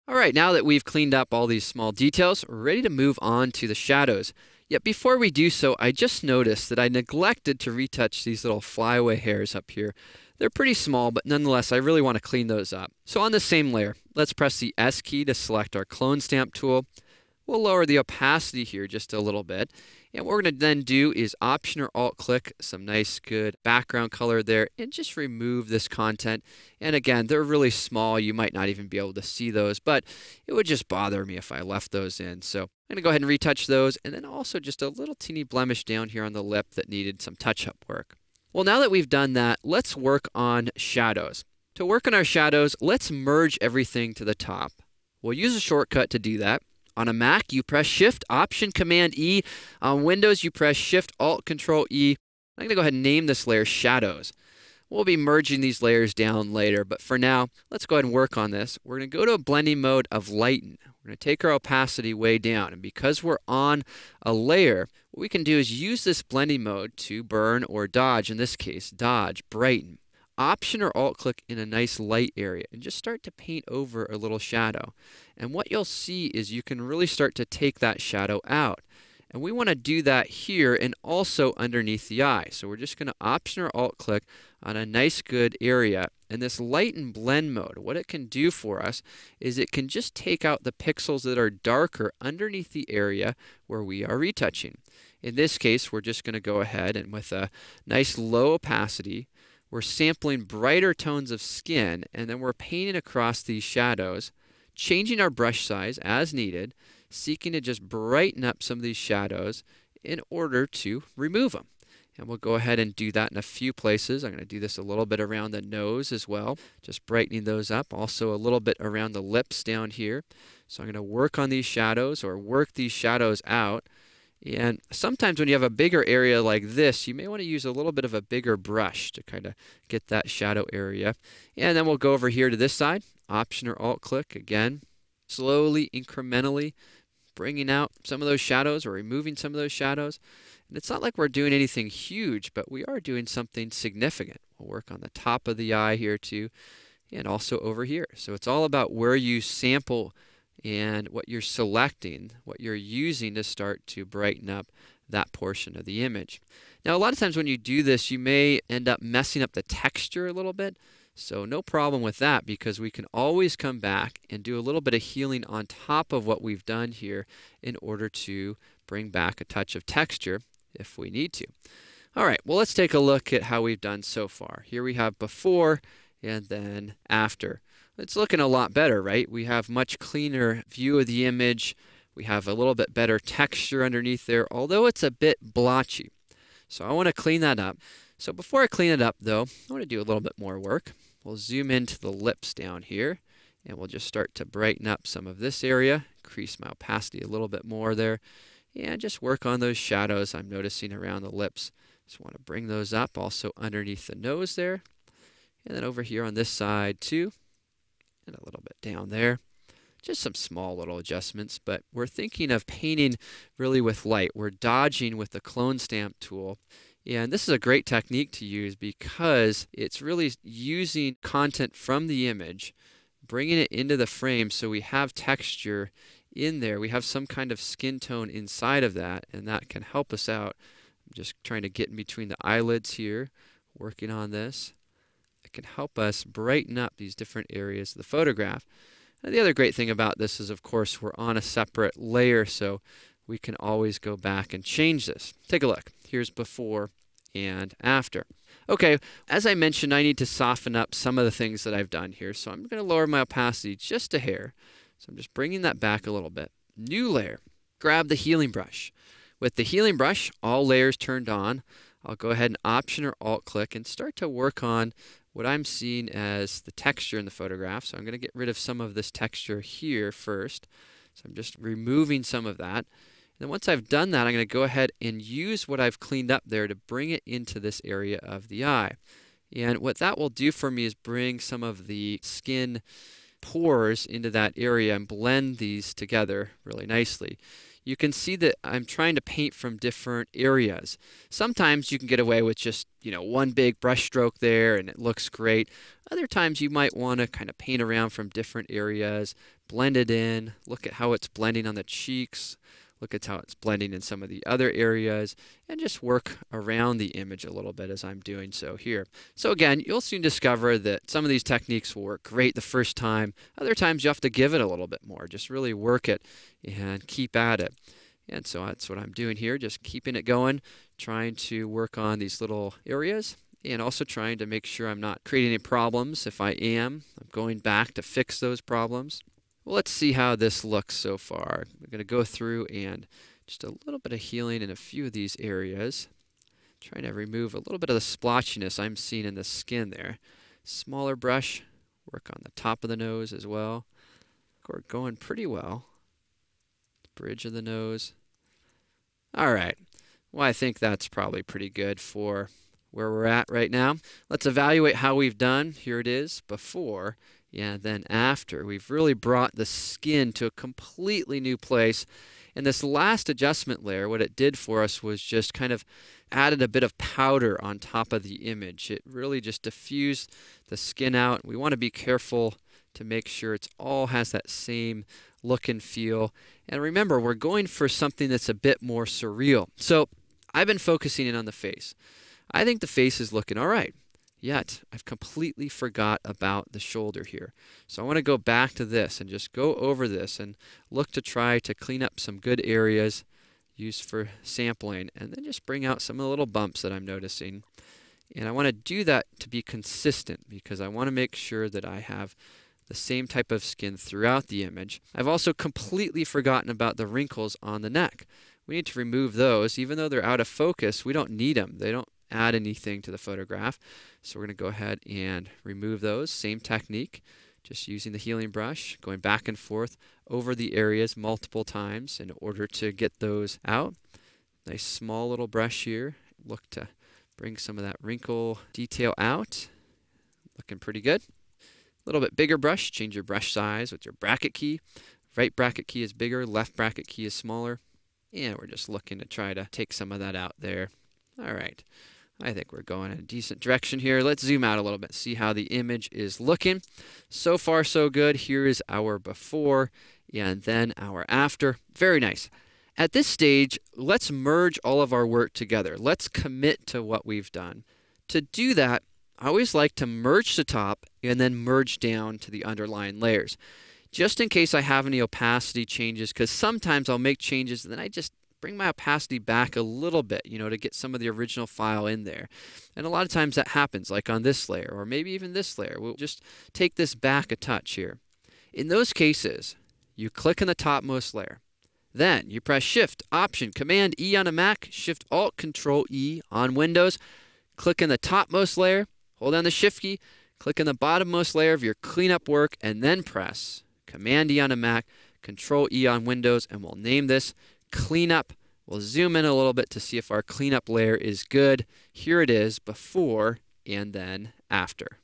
All right, now that we've cleaned up all these small details, we're ready to move on to the shadows. Yet before we do so, I just noticed that I neglected to retouch these little flyaway hairs up here. They're pretty small, but nonetheless, I really want to clean those up. So on the same layer, let's press the S key to select our clone stamp tool. We'll lower the opacity here just a little bit. And what we're going to then do is Option or Alt click some nice good background color there and just remove this content. And again, they're really small. You might not even be able to see those, but it would just bother me if I left those in. So I'm going to go ahead and retouch those, and then also just a little teeny blemish down here on the lip that needed some touch-up work. Well, now that we've done that, let's work on shadows. To work on our shadows, let's merge everything to the top. We'll use a shortcut to do that. On a Mac, you press Shift, Option, Command E. On Windows, you press Shift, Alt, Control E. I'm going to go ahead and name this layer Shadows. We'll be merging these layers down later, but for now, let's go ahead and work on this. We're going to go to a blending mode of Lighten. We're going to take our opacity way down, and because we're on a layer, what we can do is use this blending mode to burn or dodge, in this case, dodge, brighten. Option or Alt click in a nice light area and just start to paint over a little shadow. And what you'll see is you can really start to take that shadow out. And we want to do that here and also underneath the eye. So we're just going to Option or Alt click on a nice good area. And this lighten blend mode, what it can do for us is it can just take out the pixels that are darker underneath the area where we are retouching. In this case, we're just going to go ahead and with a nice low opacity, we're sampling brighter tones of skin, and then we're painting across these shadows, changing our brush size as needed, seeking to just brighten up some of these shadows in order to remove them. And we'll go ahead and do that in a few places. I'm going to do this a little bit around the nose as well, just brightening those up. Also a little bit around the lips down here. So I'm going to work on these shadows or work these shadows out. And sometimes when you have a bigger area like this, you may want to use a little bit of a bigger brush to kind of get that shadow area. And then we'll go over here to this side, Option or Alt click again, slowly, incrementally bringing out some of those shadows or removing some of those shadows. And it's not like we're doing anything huge, but we are doing something significant. We'll work on the top of the eye here too, and also over here. So it's all about where you sample and what you're selecting, what you're using to start to brighten up that portion of the image. Now, a lot of times when you do this, you may end up messing up the texture a little bit. So no problem with that, because we can always come back and do a little bit of healing on top of what we've done here in order to bring back a touch of texture if we need to. All right, well, let's take a look at how we've done so far. Here we have before and then after. It's looking a lot better, right? We have much cleaner view of the image. We have a little bit better texture underneath there, although it's a bit blotchy. So I want to clean that up. So before I clean it up, though, I want to do a little bit more work. We'll zoom into the lips down here, and we'll just start to brighten up some of this area, increase my opacity a little bit more there, and just work on those shadows I'm noticing around the lips. Just want to bring those up also underneath the nose there, and then over here on this side too. And a little bit down there. Just some small little adjustments, but we're thinking of painting really with light. We're dodging with the clone stamp tool. And this is a great technique to use because it's really using content from the image, bringing it into the frame so we have texture in there. We have some kind of skin tone inside of that, and that can help us out. I'm just trying to get in between the eyelids here, working on this. It can help us brighten up these different areas of the photograph. And the other great thing about this is, of course, we're on a separate layer, so we can always go back and change this. Take a look. Here's before and after. Okay, as I mentioned, I need to soften up some of the things that I've done here, so I'm going to lower my opacity just a hair. So I'm just bringing that back a little bit. New layer. Grab the healing brush. With the healing brush, all layers turned on, I'll go ahead and Option or Alt click and start to work on what I'm seeing as the texture in the photograph. So I'm going to get rid of some of this texture here first. So I'm just removing some of that. And then once I've done that, I'm going to go ahead and use what I've cleaned up there to bring it into this area of the eye. And what that will do for me is bring some of the skin pores into that area and blend these together really nicely. You can see that I'm trying to paint from different areas. Sometimes you can get away with just, one big brush stroke there and it looks great. Other times you might want to kind of paint around from different areas, blend it in, look at how it's blending on the cheeks, look at how it's blending in some of the other areas, and just work around the image a little bit as I'm doing so here. So again, you'll soon discover that some of these techniques will work great the first time. Other times you have to give it a little bit more. Just really work it and keep at it. And so that's what I'm doing here, just keeping it going, trying to work on these little areas, and also trying to make sure I'm not creating any problems. If I am, I'm going back to fix those problems. Well, let's see how this looks so far. We're going to go through and just a little bit of healing in a few of these areas. Trying to remove a little bit of the splotchiness I'm seeing in the skin there. Smaller brush, work on the top of the nose as well. We're going pretty well. Bridge of the nose. All right. Well, I think that's probably pretty good for where we're at right now. Let's evaluate how we've done. Here it is, before. Yeah, then after. We've really brought the skin to a completely new place. And this last adjustment layer, what it did for us was just kind of added a bit of powder on top of the image. It really just diffused the skin out. We want to be careful to make sure it all has that same look and feel. And remember, we're going for something that's a bit more surreal. So I've been focusing in on the face. I think the face is looking all right. Yet, I've completely forgot about the shoulder here. So I want to go back to this and just go over this and look to try to clean up some good areas used for sampling, and then just bring out some of the little bumps that I'm noticing. And I want to do that to be consistent because I want to make sure that I have the same type of skin throughout the image. I've also completely forgotten about the wrinkles on the neck. We need to remove those. Even though they're out of focus, we don't need them. They don't add anything to the photograph. So we're going to go ahead and remove those. Same technique, just using the healing brush, going back and forth over the areas multiple times in order to get those out. Nice small little brush here. Look to bring some of that wrinkle detail out. Looking pretty good. A little bit bigger brush. Change your brush size with your bracket key. Right bracket key is bigger, left bracket key is smaller. And we're just looking to try to take some of that out there. All right. I think we're going in a decent direction here. Let's zoom out a little bit, see how the image is looking. So far, so good. Here is our before and then our after. Very nice. At this stage, let's merge all of our work together. Let's commit to what we've done. To do that, I always like to merge the top and then merge down to the underlying layers. Just in case I have any opacity changes, because sometimes I'll make changes and then I just bring my opacity back a little bit, to get some of the original file in there. And a lot of times that happens, like on this layer, or maybe even this layer. We'll just take this back a touch here. In those cases, you click on the topmost layer. Then you press Shift, Option, Command E on a Mac, Shift Alt, Control E on Windows. Click on the topmost layer, hold down the Shift key, click on the bottommost layer of your cleanup work, and then press Command E on a Mac, Control E on Windows, and we'll name this Cleanup. We'll zoom in a little bit to see if our cleanup layer is good. Here it is, before and then after.